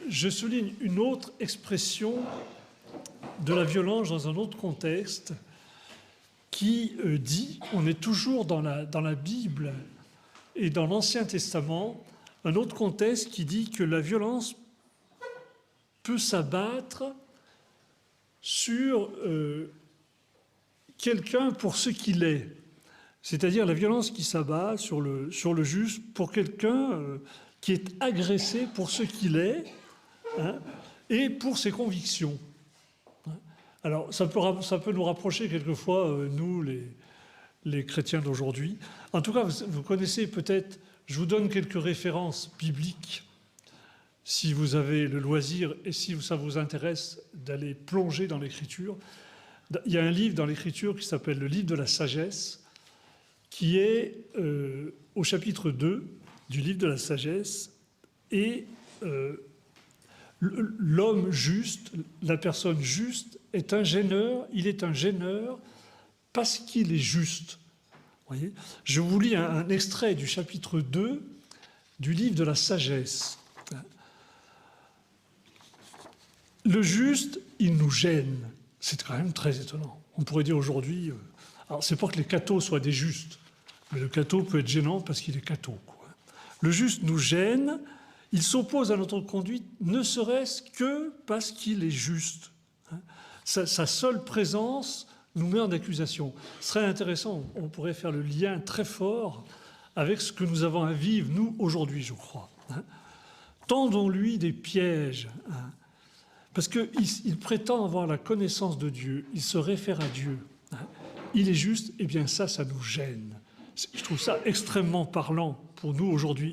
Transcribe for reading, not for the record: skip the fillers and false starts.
je souligne une autre expression de la violence dans un autre contexte qui dit, on est toujours dans la Bible et dans l'Ancien Testament, un autre contexte qui dit que la violence peut s'abattre sur quelqu'un pour ce qu'il est. C'est-à-dire la violence qui s'abat sur le juste pour quelqu'un qui est agressé pour ce qu'il est, hein, et pour ses convictions. Alors, ça peut nous rapprocher quelquefois, nous, les chrétiens d'aujourd'hui. En tout cas, vous connaissez peut-être, je vous donne quelques références bibliques, si vous avez le loisir et si ça vous intéresse d'aller plonger dans l'Écriture. Il y a un livre dans l'Écriture qui s'appelle le livre de la sagesse, qui est au chapitre 2 du livre de la sagesse, et l'homme juste, la personne juste, est un gêneur, il est un gêneur parce qu'il est juste. Voyez, je vous lis un extrait du chapitre 2 du livre de la sagesse. Le juste, il nous gêne. C'est quand même très étonnant. On pourrait dire aujourd'hui, alors c'est pas que les cathos soient des justes, mais le catho peut être gênant parce qu'il est catho, quoi. Le juste nous gêne, il s'oppose à notre conduite, ne serait-ce que parce qu'il est juste. Sa seule présence nous met en accusation. Ce serait intéressant, on pourrait faire le lien très fort avec ce que nous avons à vivre, nous, aujourd'hui, je crois. Tendons-lui des pièges, parce qu'il prétend avoir la connaissance de Dieu, il se réfère à Dieu. Il est juste, et bien ça nous gêne. Je trouve ça extrêmement parlant pour nous aujourd'hui.